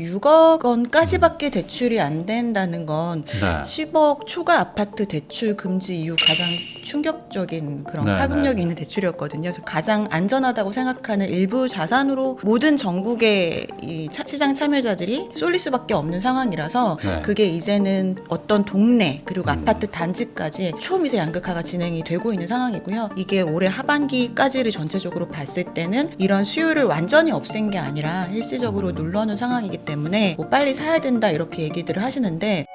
6억 원까지밖에 대출이 안 된다는 건 네. 10억 초과 아파트 대출 금지 이후 가장 충격적인 그런 네, 파급력이 네. 있는 대출이었거든요. 그래서 가장 안전하다고 생각하는 일부 자산으로 모든 전국의 이 시장 참여자들이 쏠릴 수밖에 없는 상황이라서 네. 그게 이제는 어떤 동네 그리고 음. 아파트 단지까지 초미세 양극화가 진행이 되고 있는 상황이고요. 이게 올해 하반기까지를 전체적으로 봤을 때는 이런 수요를 완전히 없앤 게 아니라 일시적으로 눌러놓은 상황이기 때문에 뭐 빨리 사야 된다 이렇게 얘기들을 하시는데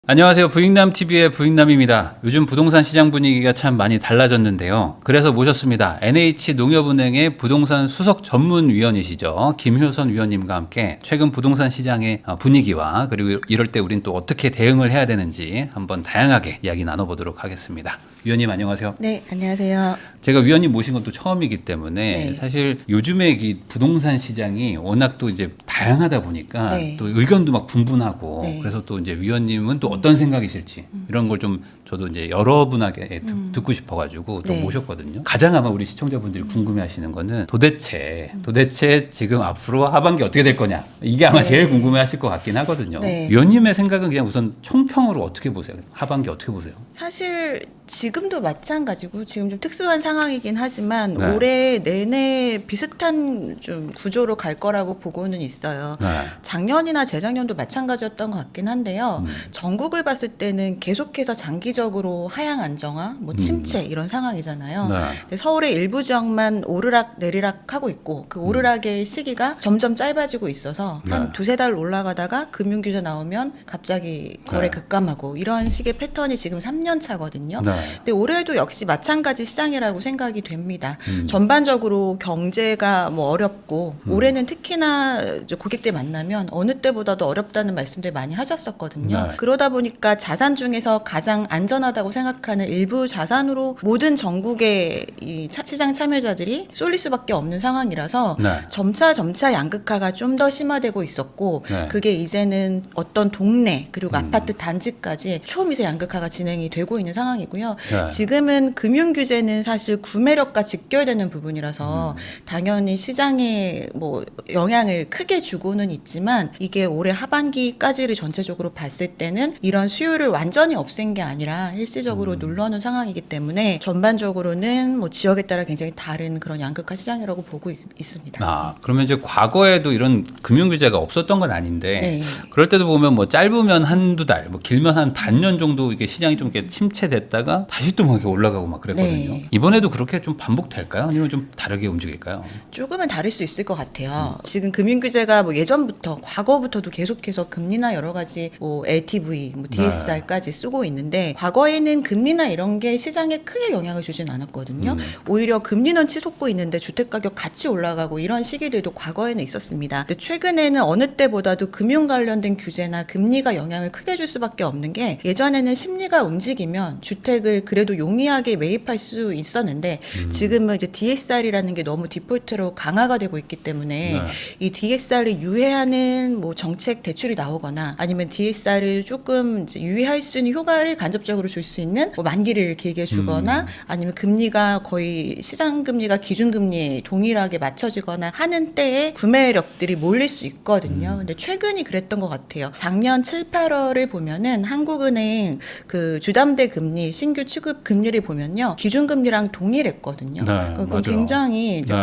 안녕하세요. 부익남TV의 부익남입니다. 요즘 부동산 시장 분위기가 참 많이 달라졌는데요. 그래서 모셨습니다. NH농협은행의 부동산 수석 전문위원이시죠. 김효선 위원님과 함께 최근 부동산 시장의 분위기와 그리고 이럴 때 우린 또 어떻게 대응을 해야 되는지 한번 다양하게 이야기 나눠보도록 하겠습니다. 위원님 안녕하세요. 네, 안녕하세요. 제가 위원님 모신 건 또 처음이기 때문에 네. 사실 요즘에 이 부동산 시장이 워낙 또 이제 다양하다 보니까 네. 또 의견도 막 분분하고 네. 그래서 또 이제 위원님은 또 어떤 생각이실지 이런 걸 좀 저도 이제 여러분에게 듣고 싶어가지고 또 네. 모셨거든요. 가장 아마 우리 시청자분들이 궁금해하시는 거는 도대체 지금 앞으로 하반기 어떻게 될 거냐 이게 아마 네. 제일 궁금해하실 것 같긴 하거든요. 네. 위원님의 생각은 그냥 우선 총평으로 어떻게 보세요? 하반기 어떻게 보세요? 사실 지금도 마찬가지고 지금 좀 특수한 상황이긴 하지만 네. 올해 내내 비슷한 좀 구조로 갈 거라고 보고는 있어요. 네. 작년이나 재작년도 마찬가지였던 것 같긴 한데요. 전국을 봤을 때는 계속해서 장기적으로 하향 안정화, 뭐 침체 이런 상황이잖아요. 네. 근데 서울의 일부 지역만 오르락 내리락 하고 있고 그 오르락의 시기가 점점 짧아지고 있어서 한 네. 두세 달 올라가다가 금융규제 나오면 갑자기 거래 네. 급감하고 이런 식의 패턴이 지금 3년 차거든요. 네. 근데 올해도 역시 마찬가지 시장이라고 생각이 됩니다. 음. 전반적으로 경제가 뭐 어렵고 올해는 특히나 이제 고객들 만나면 어느 때보다도 어렵다는 말씀들 많이 하셨었거든요. 네. 그러다 보니까 자산 중에서 가장 안전하다고 생각하는 일부 자산으로 모든 전국의 이 시장 참여자들이 쏠릴 수밖에 없는 상황이라서 네. 점차 양극화가 좀 더 심화되고 있었고 네. 그게 이제는 어떤 동네 그리고 아파트 단지까지 초미세 양극화가 진행이 되고 있는 상황이고요. 네. 지금은 금융 규제는 사실 구매력과 직결되는 부분이라서 당연히 시장에 뭐 영향을 크게 주고는 있지만 이게 올해 하반기까지를 전체적으로 봤을 때는 이런 수요를 완전히 없앤 게 아니라 일시적으로 눌러놓은 상황이기 때문에 전반적으로는 뭐 지역에 따라 굉장히 다른 그런 양극화 시장이라고 보고 있습니다. 아, 그러면 이제 과거에도 이런 금융 규제가 없었던 건 아닌데 네. 그럴 때도 보면 뭐 짧으면 한두 달, 뭐 길면 한 반년 정도 이게 시장이 좀 이렇게 침체됐다가 다시 또 막 이렇게 올라가고 막 그랬거든요. 네. 이번에도 그렇게 좀 반복될까요? 아니면 좀 다르게 움직일까요? 조금은 다를 수 있을 것 같아요. 지금 금융 규제가 뭐 예전부터 과거부터도 계속해서 금리나 여러 가지 뭐 LTV, 뭐 DSR까지 쓰고 있는데 과거에는 금리나 이런 게 시장에 크게 영향을 주진 않았거든요. 오히려 금리는 치솟고 있는데 주택 가격 같이 올라가고 이런 시기들도 과거에는 있었습니다. 근데 최근에는 어느 때보다도 금융 관련된 규제나 금리가 영향을 크게 줄 수밖에 없는 게 예전에는 심리가 움직이면 주택을 그래도 용이하게 매입할 수 있었는데 지금은 이제 DSR이라는 게 너무 디폴트로 강화가 되고 있기 때문에 네. 이 DSR을 유예하는 뭐 정책 대출이 나오거나 아니면 DSR을 조금 이제 유예할 수 있는 효과를 간접적으로 줄 수 있는 뭐 만기를 길게 주거나 아니면 금리가 거의 시장 금리가 기준 금리에 동일하게 맞춰지거나 하는 때에 구매력들이 몰릴 수 있거든요. 근데 최근이 그랬던 것 같아요. 작년 7, 8월을 보면은 한국은행 그 주담대 금리 신규 취급 금리를 보면요 기준 금리랑 동일했거든요. 네, 그건 맞아요. 굉장히 이제 네.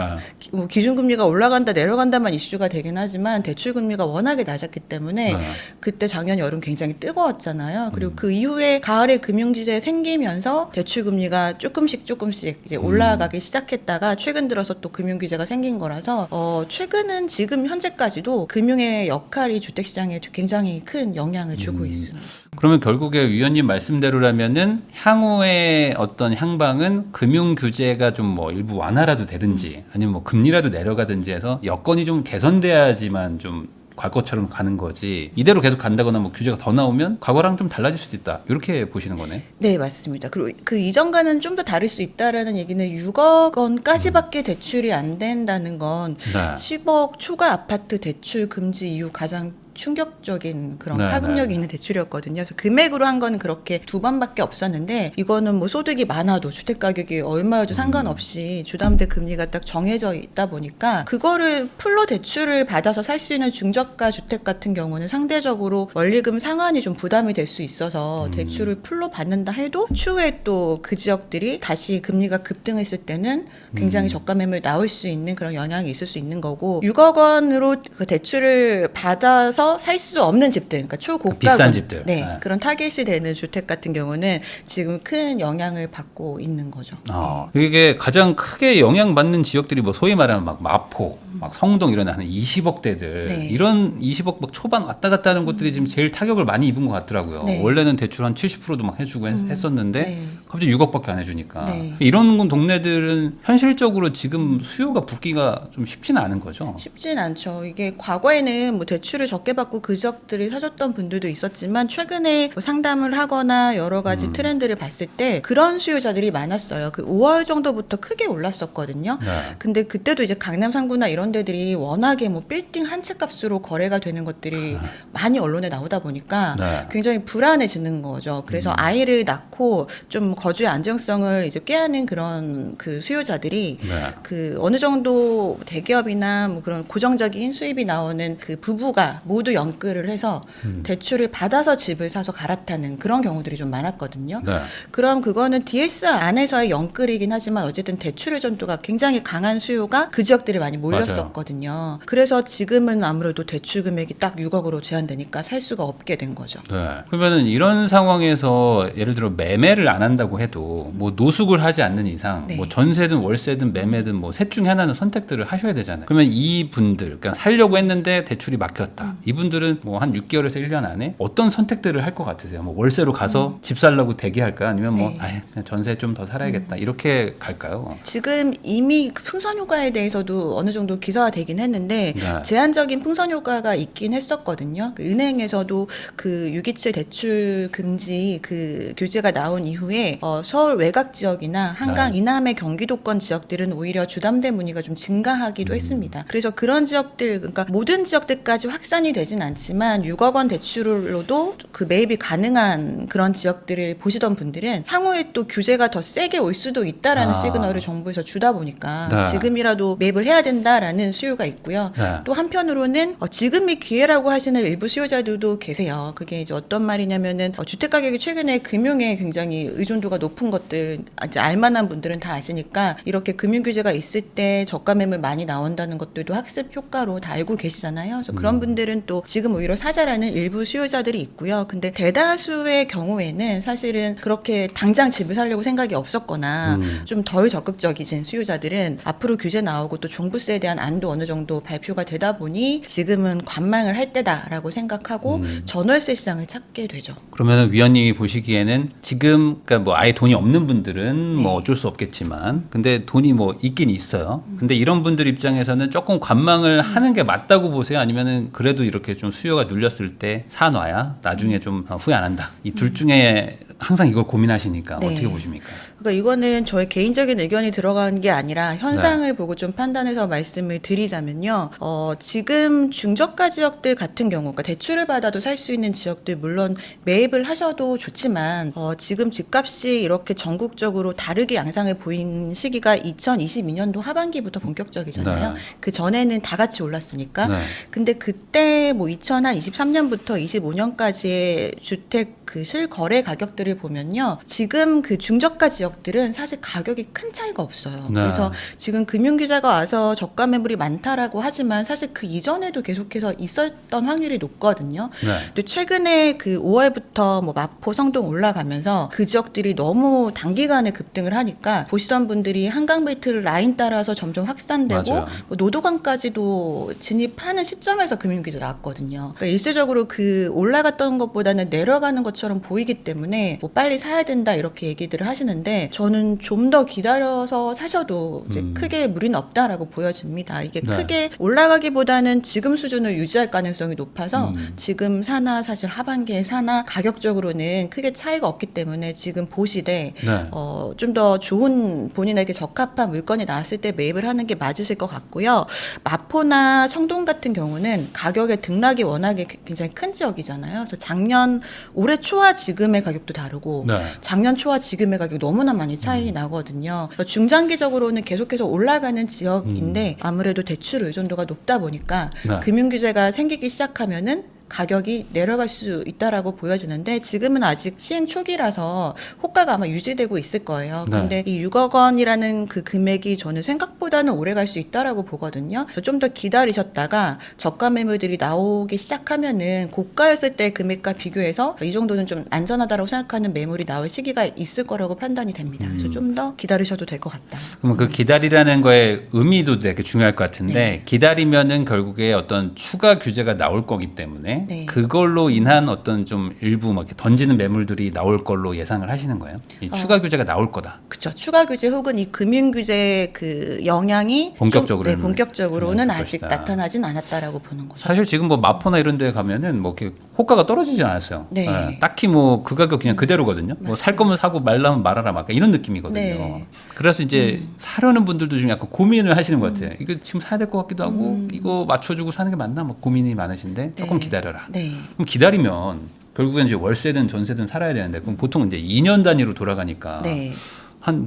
뭐 기준금리가 올라간다 내려간다만 이슈가 되긴 하지만 대출금리가 워낙에 낮았기 때문에 네. 그때 작년 여름 굉장히 뜨거웠잖아요. 그리고 그 이후에 가을에 금융규제 생기면서 대출금리가 조금씩 이제 올라가기 시작했다가 최근 들어서 또 금융규제가 생긴 거라서 최근은 지금 현재까지도 금융의 역할이 주택시장에 굉장히 큰 영향을 주고 있습니다. 그러면 결국에 위원님 말씀대로라면은 향후의 어떤 향방은 금융 규제가 좀 뭐 일부 완화라도 되든지 아니면 뭐 금리라도 내려가든지 해서 여건이 좀 개선돼야지만 좀 과거처럼 가는 거지 이대로 계속 간다거나 뭐 규제가 더 나오면 과거랑 좀 달라질 수도 있다 이렇게 보시는 거네. 네, 맞습니다. 그리고 그 이전과는 좀 더 다를 수 있다라는 얘기는 6억 원까지밖에 대출이 안 된다는 건 네. 10억 초과 아파트 대출 금지 이후 가장 충격적인 그런 네, 파급력이 네. 있는 대출이었거든요. 그래서 금액으로 한 거는 그렇게 두 번밖에 없었는데 이거는 뭐 소득이 많아도 주택 가격이 얼마여도 상관없이 주담대 금리가 딱 정해져 있다 보니까 그거를 풀로 대출을 받아서 살 수 있는 중저가 주택 같은 경우는 상대적으로 원리금 상환이 좀 부담이 될 수 있어서 대출을 풀로 받는다 해도 추후에 또 그 지역들이 다시 금리가 급등했을 때는 굉장히 저가 매물 나올 수 있는 그런 영향이 있을 수 있는 거고 6억 원으로 그 대출을 받아서 살 수 없는 집들, 그러니까 초고가 비싼 집들. 네, 네. 그런 타겟이 되는 주택 같은 경우는 지금 큰 영향을 받고 있는 거죠. 이게 가장 크게 영향받는 지역들이 뭐 소위 말하면 막 마포, 막 성동 이런 한 20억대들 네. 이런 20억 막 초반 왔다 갔다 하는 곳들이 지금 제일 타격을 많이 입은 것 같더라고요. 네. 원래는 대출 한 70%도 막 해주고 했었는데 네. 갑자기 6억밖에 안 해주니까 네. 이런 동네들은 현실적으로 지금 수요가 붙기가 좀 쉽지는 않은 거죠. 쉽진 않죠. 이게 과거에는 뭐 대출을 적게 받고 그 지역들이 사셨던 분들도 있었지만 최근에 뭐 상담을 하거나 여러 가지 트렌드를 봤을 때 그런 수요자들이 많았어요. 그 5월 정도부터 크게 올랐었거든요. 네. 근데 그때도 이제 강남 상구나 이런 데들이 워낙에 뭐 빌딩 한 채 값으로 거래가 되는 것들이 많이 언론에 나오다 보니까 네. 굉장히 불안해지는 거죠. 그래서 아이를 낳고 좀 거주의 안정성을 이제 꾀하는 그런 그 수요자들이 네. 그 어느 정도 대기업이나 뭐 그런 고정적인 수입이 나오는 그 부부가 모두 연끌을 해서 대출을 받아서 집을 사서 갈아타는 그런 경우들이 좀 많았거든요. 네. 그럼 그거는 DS 안에서의 연끌이긴 하지만 어쨌든 대출 의존도가 굉장히 강한 수요가 그 지역들이 많이 몰렸었거든요. 그래서 지금은 아무래도 대출 금액이 딱 6억으로 제한되니까 살 수가 없게 된 거죠. 네. 그러면은 이런 상황에서 예를 들어 매매를 안 한다고 해도 뭐 노숙을 하지 않는 이상 네. 뭐 전세든 월세든 매매든 뭐 셋 중에 하나는 선택들을 하셔야 되잖아요. 그러면 이 분들 그러니까 살려고 했는데 대출이 막혔다. 이분들은 뭐 한 6개월에서 1년 안에 어떤 선택들을 할 것 같으세요? 뭐 월세로 가서 집 살려고 대기할까요? 아니면 뭐 네. 아예 그냥 전세 좀 더 살아야겠다. 이렇게 갈까요? 지금 이미 그 풍선효과에 대해서도 어느 정도 기사화되긴 했는데 네. 제한적인 풍선효과가 있긴 했었거든요. 그 은행에서도 그 627 대출 금지 그 규제가 나온 이후에 서울 외곽 지역이나 한강 네. 이남의 경기도권 지역들은 오히려 주담대 문의가 좀 증가하기도 했습니다. 그래서 그런 지역들 그러니까 모든 지역들까지 확산이 되진 않지만 6억 원 대출로도 그 매입이 가능한 그런 지역들을 보시던 분들은 향후에 또 규제가 더 세게 올 수도 있다라는 시그널을 정부에서 주다 보니까 네. 지금이라도 매입을 해야 된다라는 수요가 있고요. 네. 또 한편으로는 지금이 기회라고 하시는 일부 수요자들도 계세요. 그게 이제 어떤 말이냐면은 주택 가격이 최근에 금융에 굉장히 의존도가 높은 것들 이제 알만한 분들은 다 아시니까 이렇게 금융 규제가 있을 때 저가 매물 많이 나온다는 것들도 학습 효과로 다 알고 계시잖아요. 그래서 그런 분들은 또 지금 오히려 사자라는 일부 수요자들이 있고요. 근데 대다수의 경우에는 사실은 그렇게 당장 집을 살려고 생각이 없었거나 좀 덜 적극적이신 수요자들은 앞으로 규제 나오고 또 종부세에 대한 안도 어느 정도 발표가 되다 보니 지금은 관망을 할 때다라고 생각하고 전월세 시장을 찾게 되죠. 그러면 위원님이 보시기에는 지금 그러니까 뭐 아예 돈이 없는 분들은 뭐 어쩔 수 없겠지만 근데 돈이 뭐 있긴 있어요. 근데 이런 분들 입장에서는 조금 관망을 하는 게 맞다고 보세요? 아니면은 그래도 이렇게 좀 수요가 눌렸을 때 사놔야 나중에 좀 후회 안 한다. 이 둘 중에 항상 이걸 고민하시니까 네. 어떻게 보십니까? 그러니까 이거는 저의 개인적인 의견이 들어간 게 아니라 현상을 보고 좀 판단해서 말씀을 드리자면요. 지금 중저가 지역들 같은 경우, 그러니까 대출을 받아도 살 수 있는 지역들 물론 매입을 하셔도 좋지만 지금 집값이 이렇게 전국적으로 다르게 양상을 보인 시기가 2022년도 하반기부터 본격적이잖아요. 네. 그 전에는 다 같이 올랐으니까. 네. 근데 그때 뭐 2023년부터 25년까지의 주택 그 실거래 가격들을 보면요. 지금 그 중저가 지역들은 사실 가격이 큰 차이가 없어요. 네. 그래서 지금 금융규제가 와서 저가 매물이 많다라고 하지만 사실 그 이전에도 계속해서 있었던 확률이 높거든요. 네. 근데 최근에 그 5월부터 뭐 마포, 성동 올라가면서 그 지역들이 너무 단기간에 급등을 하니까 보시던 분들이 한강벨트 라인 따라서 점점 확산되고 맞아요. 뭐 노도강까지도 진입하는 시점에서 금융규제 나왔거든요. 그러니까 일시적으로 그 올라갔던 것보다는 내려가는 것처럼 보이기 때문에 뭐 빨리 사야 된다 이렇게 얘기들을 하시는데 있는데 저는 좀 더 기다려서 사셔도 이제 크게 무리는 없다라고 보여집니다. 이게 네. 크게 올라가기보다는 지금 수준을 유지할 가능성이 높아서 지금 사나 사실 하반기에 사나 가격적으로는 크게 차이가 없기 때문에 지금 보시되 네. 좀 더 좋은 본인에게 적합한 물건이 나왔을 때 매입을 하는 게 맞으실 것 같고요. 마포나 성동 같은 경우는 가격의 등락이 워낙에 굉장히 큰 지역이잖아요. 그래서 올해 초와 지금의 가격도 다르고 네. 작년 초와 지금의 가격이 너무나 많이 차이 나거든요. 그래서 중장기적으로는 계속해서 올라가는 지역인데 아무래도 대출 의존도가 높다 보니까 네. 금융규제가 생기기 시작하면은 가격이 내려갈 수 있다라고 보여지는데 지금은 아직 시행 초기라서 호가가 아마 유지되고 있을 거예요. 네. 근데 이 6억 원이라는 그 금액이 저는 생각보다는 오래 갈 수 있다라고 보거든요. 그래서 좀 더 기다리셨다가 저가 매물들이 나오기 시작하면은 고가였을 때 금액과 비교해서 이 정도는 좀 안전하다고 생각하는 매물이 나올 시기가 있을 거라고 판단이 됩니다. 그래서 좀 더 기다리셔도 될 것 같다. 그럼 그 기다리라는 거의 의미도 되게 중요할 것 같은데 네. 기다리면은 결국에 어떤 추가 규제가 나올 거기 때문에 네. 그걸로 인한 어떤 좀 일부 막 이렇게 던지는 매물들이 나올 걸로 예상을 하시는 거예요? 이 추가 규제가 나올 거다. 그렇죠. 추가 규제 혹은 이 금융 규제 그 영향이 본격적으로는 줄 아직 것이다. 나타나진 않았다라고 보는 거죠. 사실 지금 뭐 마포나 이런 데 가면은 뭐 이렇게 호가가 떨어지지 않았어요. 네. 딱히 뭐 그 가격 그냥 그대로거든요. 뭐 살 거면 사고 말라면 말아라 막 이런 느낌이거든요. 네. 그래서 이제 사려는 분들도 좀 약간 고민을 하시는 것 같아요. 이거 지금 사야 될 것 같기도 하고 이거 맞춰주고 사는 게 맞나? 막 고민이 많으신데 조금 네. 기다려라. 네. 그럼 기다리면 결국엔 이제 월세든 전세든 살아야 되는데 그럼 보통 이제 2년 단위로 돌아가니까 네. 한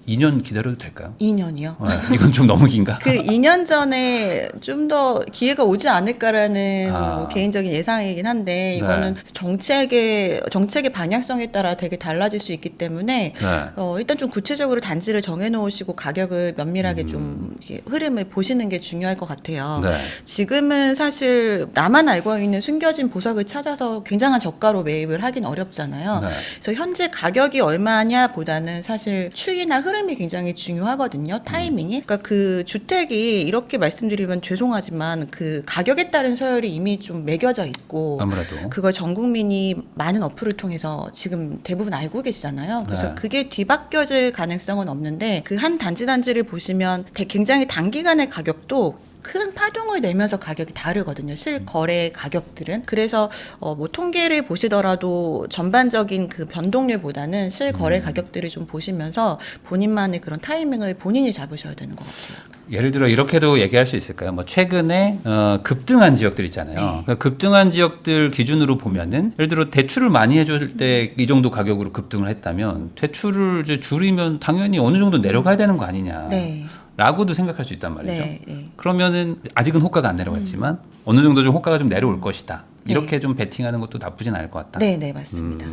2년 기다려도 될까요? 2년이요. 이건 좀 너무 긴가? 그 2년 전에 좀 더 기회가 오지 않을까라는 아. 뭐 개인적인 예상이긴 한데 이거는 네. 정책의 방향성에 따라 되게 달라질 수 있기 때문에 네. 일단 좀 구체적으로 단지를 정해놓으시고 가격을 면밀하게 좀 이렇게 흐름을 보시는 게 중요할 것 같아요. 네. 지금은 사실 나만 알고 있는 숨겨진 보석을 찾아서 굉장한 저가로 매입을 하긴 어렵잖아요. 네. 그래서 현재 가격이 얼마냐 보다는 사실 추이나 흐름이 굉장히 중요하거든요. 타이밍이. 그러니까 그 주택이 이렇게 말씀드리면 죄송하지만 그 가격에 따른 서열이 이미 좀 매겨져 있고 아무래도. 그걸 전 국민이 많은 어플을 통해서 지금 대부분 알고 계시잖아요. 그래서 네. 그게 뒤바뀌어질 가능성은 없는데 그 한 단지를 보시면 굉장히 단기간의 가격도 큰 파동을 내면서 가격이 다르거든요. 실거래 가격들은. 그래서 뭐 통계를 보시더라도 전반적인 그 변동률보다는 실거래 가격들을 좀 보시면서 본인만의 그런 타이밍을 본인이 잡으셔야 되는 것 같아요. 예를 들어 이렇게도 얘기할 수 있을까요? 뭐 최근에 급등한 지역들 있잖아요. 네. 그러니까 급등한 지역들 기준으로 보면은 예를 들어 대출을 많이 해줄 때 이 정도 가격으로 급등을 했다면 대출을 이제 줄이면 당연히 어느 정도 내려가야 되는 거 아니냐. 네. 라고도 생각할 수 있단 말이죠. 네. 네. 그러면은 아직은 호가가 안 내려갔지만 어느 정도 좀 호가가 좀 내려올 것이다. 네. 이렇게 좀 베팅하는 것도 나쁘진 않을 것 같다. 네, 네, 맞습니다.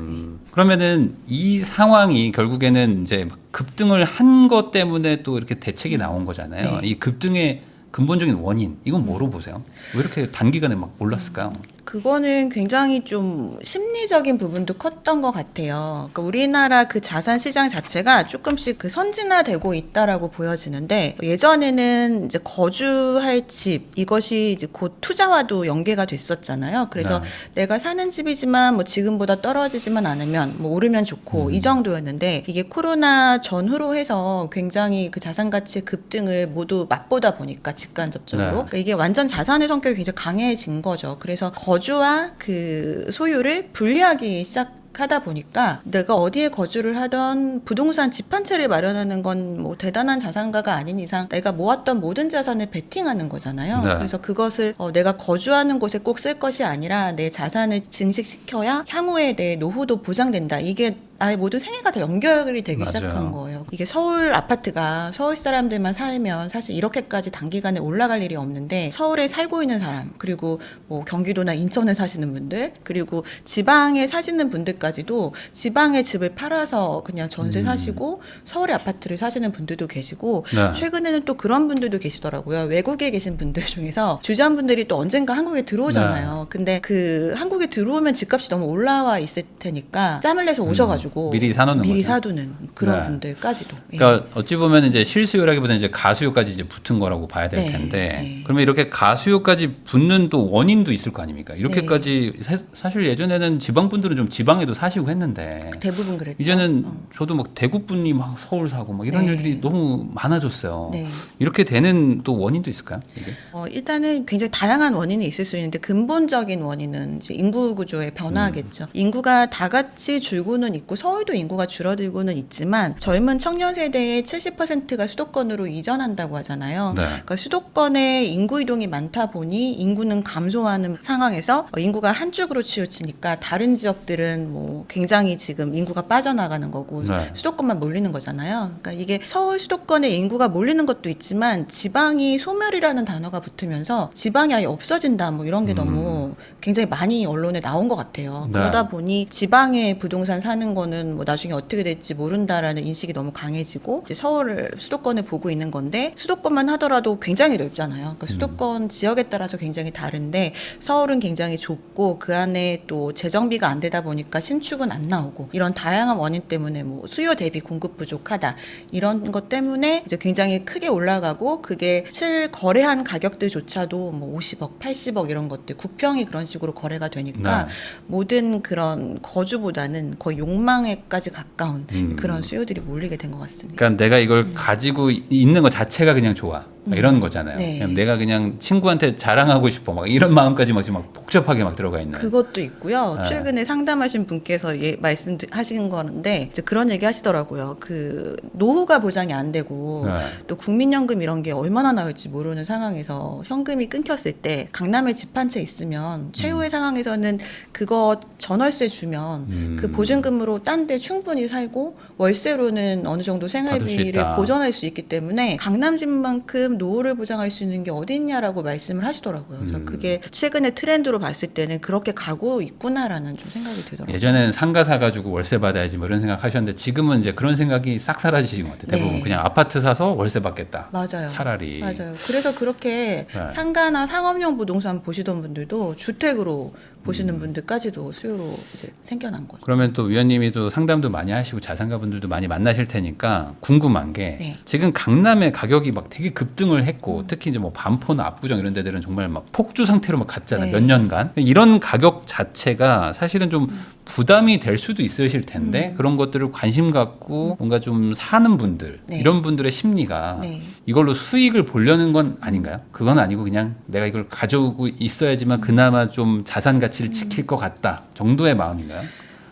그러면은 이 상황이 결국에는 이제 막 급등을 한 것 때문에 또 이렇게 대책이 나온 거잖아요. 네. 이 급등의 근본적인 원인 이건 뭐로 보세요? 왜 이렇게 단기간에 막 올랐을까요? 그거는 굉장히 좀 심리적인 부분도 컸던 것 같아요. 그러니까 우리나라 그 자산 시장 자체가 조금씩 그 선진화되고 있다라고 보여지는데 예전에는 이제 거주할 집 이것이 이제 곧 투자와도 연계가 됐었잖아요. 그래서 네. 내가 사는 집이지만 뭐 지금보다 떨어지지만 않으면 뭐 오르면 좋고 이 정도였는데 이게 코로나 전후로 해서 굉장히 그 자산 가치의 급등을 모두 맛보다 보니까 직간접적으로 네. 그러니까 이게 완전 자산의 성격이 굉장히 강해진 거죠. 그래서 거주와 그 소유를 분리하기 시작하다 보니까 내가 어디에 거주를 하던 부동산 집 한 채를 마련하는 건 뭐 대단한 자산가가 아닌 이상 내가 모았던 모든 자산을 베팅하는 거잖아요. 네. 그래서 그것을 내가 거주하는 곳에 꼭 쓸 것이 아니라 내 자산을 증식시켜야 향후에 내 노후도 보장된다. 이게 나의 모든 생애가 다 연결이 되기 맞아요. 시작한 거예요. 이게 서울 아파트가 서울 사람들만 살면 사실 이렇게까지 단기간에 올라갈 일이 없는데 서울에 살고 있는 사람 그리고 뭐 경기도나 인천에 사시는 분들 그리고 지방에 사시는 분들까지도 지방의 집을 팔아서 그냥 전세 사시고 서울의 아파트를 사시는 분들도 계시고 네. 최근에는 또 그런 분들도 계시더라고요. 외국에 계신 분들 중에서 주주분들이 또 언젠가 한국에 들어오잖아요. 근데 그 한국에 들어오면 집값이 너무 올라와 있을 테니까 짬을 내서 오셔가지고 줄여가지고 미리 사놓는 미리 거죠. 사두는 그런 네. 분들까지도. 예. 그러니까 어찌 보면 이제 실수요라기보다는 이제 가수요까지 이제 붙은 거라고 봐야 될 네, 텐데 네. 그러면 이렇게 가수요까지 붙는 또 원인도 있을 거 아닙니까? 이렇게까지 사실 예전에는 지방 분들은 좀 지방에도 사시고 했는데 대부분 그랬죠. 이제는 저도 막 대구 분이 막 서울 사고 막 이런 네. 일들이 너무 많아졌어요. 네. 이렇게 되는 또 원인도 있을까요? 이게? 일단은 굉장히 다양한 원인이 있을 수 있는데 근본적인 원인은 이제 인구 구조의 변화겠죠. 인구가 다 같이 줄고는 있고 서울도 인구가 줄어들고는 있지만 젊은 청년 세대의 70%가 수도권으로 이전한다고 하잖아요. 네. 그러니까 수도권에 인구 이동이 많다 보니 인구는 감소하는 상황에서 인구가 한쪽으로 치우치니까 다른 지역들은 뭐 굉장히 지금 인구가 빠져나가는 거고 네. 수도권만 몰리는 거잖아요. 그러니까 이게 서울 수도권에 인구가 몰리는 것도 있지만 지방이 소멸이라는 단어가 붙으면서 지방이 아예 없어진다 뭐 이런 게 너무 굉장히 많이 언론에 나온 것 같아요. 네. 그러다 보니 지방에 부동산 사는 거는 뭐 나중에 어떻게 될지 모른다라는 인식이 너무 강해지고 이제 서울을 수도권을 보고 있는 건데 수도권만 하더라도 굉장히 넓잖아요. 그러니까 수도권 지역에 따라서 굉장히 다른데 서울은 굉장히 좁고 그 안에 또 재정비가 안 되다 보니까 신축은 안 나오고 이런 다양한 원인 때문에 뭐 수요 대비 공급 부족하다 이런 것 때문에 이제 굉장히 크게 올라가고 그게 실 거래한 가격들조차도 뭐 50억, 80억 이런 것들 국평이 그런 식으로 거래가 되니까 네. 모든 그런 거주보다는 거의 욕망에까지 가까운 음. 그런 수요들이 몰리게 된 것 같습니다. 그러니까 내가 이걸 가지고 있는 것 자체가 그냥 좋아. 막 이런 거잖아요. 네. 그냥 내가 그냥 친구한테 자랑하고 싶어. 막 이런 마음까지 막 지금 막 복잡하게 막 들어가 있는. 그것도 있고요. 네. 최근에 상담하신 분께서 말씀하신 거는데 이제 그런 얘기 하시더라고요. 그 노후가 보장이 안 되고 네. 또 국민연금 이런 게 얼마나 나올지 모르는 상황에서 현금이 끊겼을 때 강남에 집 한 채 있으면 최후의 상황에서는 그거 전월세 주면 그 보증금으로 딴 데 충분히 살고 월세로는 어느 정도 받을 수 생활비를 있다. 보전할 수 있기 때문에 강남집만큼 노후를 보장할 수 있는 게 어디 있냐라고 말씀을 하시더라고요. 그래서 그게 최근에 트렌드로 봤을 때는 그렇게 가고 있구나라는 좀 생각이 들더라고요. 예전에는 상가 사가지고 월세 받아야지 뭐 이런 생각 하셨는데 지금은 이제 그런 생각이 싹 사라지신 것 같아요. 대부분 네. 그냥 아파트 사서 월세 받겠다. 맞아요. 차라리. 맞아요. 그래서 그렇게 네. 상가나 상업용 부동산 보시던 분들도 주택으로 보시는 분들까지도 수요로 이제 생겨난 거죠. 그러면 또 위원님이 또 상담도 많이 하시고 자산가 분들도 많이 만나실 테니까 궁금한 게 네. 지금 강남의 가격이 막 되게 급등을 했고 특히 이제 뭐 반포나 압구정 이런 데들은 정말 막 폭주 상태로 막 갔잖아요. 네. 몇 년간. 이런 가격 자체가 사실은 좀 부담이 될 수도 있으실 텐데 그런 것들을 관심 갖고 뭔가 좀 사는 분들 네. 이런 분들의 심리가 네. 이걸로 수익을 보려는 건 아닌가요? 그건 아니고 그냥 내가 이걸 가져오고 있어야지만 그나마 좀 자산 가치를 지킬 것 같다 정도의 마음인가요?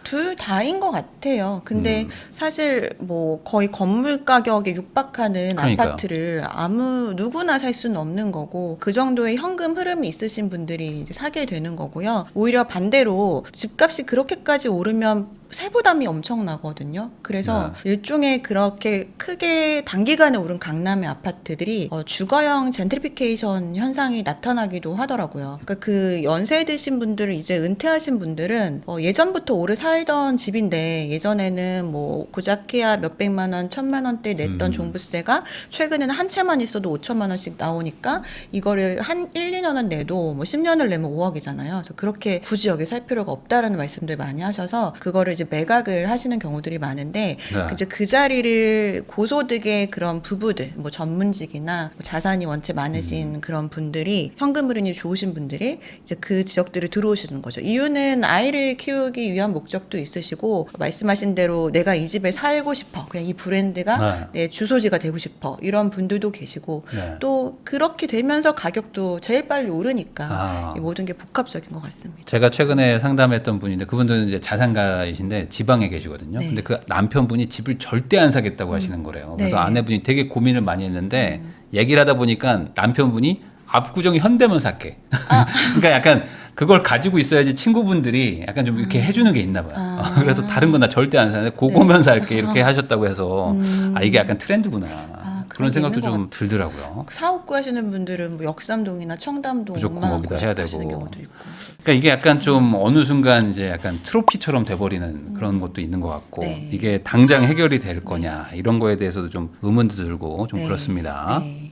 둘 다인 것 같아요. 근데 사실 뭐 거의 건물 가격에 육박하는 그러니까요. 아파트를 누구나 살 수는 없는 거고 그 정도의 현금 흐름이 있으신 분들이 이제 사게 되는 거고요. 오히려 반대로 집값이 그렇게까지 오르면 세부담이 엄청나거든요. 그래서 일종의 그렇게 크게 단기간에 오른 강남의 아파트들이 주거형 젠트리피케이션 현상이 나타나기도 하더라고요. 그러니까 그 연세 드신 분들 이제 은퇴하신 분들은 예전부터 오래 살던 집인데 예전에는 뭐 고작해야 몇백만 원, 1,000만 원대 냈던 종부세가 최근에는 한 채만 있어도 5천만 원씩 나오니까 이거를 한 1, 2년은 내도 뭐 10년을 내면 5억이잖아요. 그래서 그렇게 굳이 여기 살 필요가 없다라는 말씀들 많이 하셔서 그거를 이제 매각을 하시는 경우들이 많은데 네. 이제 그 자리를 고소득의 그런 부부들, 뭐 전문직이나 뭐 자산이 원체 많으신 그런 분들이 현금 흐름이 좋으신 분들이 이제 그 지역들을 들어오시는 거죠. 이유는 아이를 키우기 위한 목적도 있으시고 말씀하신 대로 내가 이 집에 살고 싶어, 그냥 이 브랜드가 내 주소지가 되고 싶어 이런 분들도 계시고 네. 또 그렇게 되면서 가격도 제일 빨리 오르니까 아. 이 모든 게 복합적인 것 같습니다. 제가 최근에 상담했던 분인데 그분들은 이제 자산가이신데 지방에 계시거든요. 네. 근데 그 남편분이 집을 절대 안 사겠다고 하시는 거래요. 그래서 네. 아내분이 되게 고민을 많이 했는데 얘기를 하다 보니까 남편분이 압구정이 현대면 살게. 그러니까 약간 그걸 가지고 있어야지 친구분들이 약간 좀 이렇게 해주는 게 있나 봐요. 그래서 다른 건 나 절대 안 사는데 고거면 살게 이렇게 하셨다고 해서 아 이게 약간 트렌드구나. 그런 그런 게 생각도 있는 것 좀 들더라고요. 사업 구하시는 분들은 뭐 역삼동이나 청담동 무조건 거기다 해야 하시는 되고. 경우도 있고. 그러니까 이게 약간 좀 어느 순간 이제 약간 트로피처럼 돼버리는 그런 것도 있는 것 같고 네. 이게 당장 해결이 될 거냐 이런 거에 대해서도 좀 의문도 들고 좀 네. 그렇습니다. 네.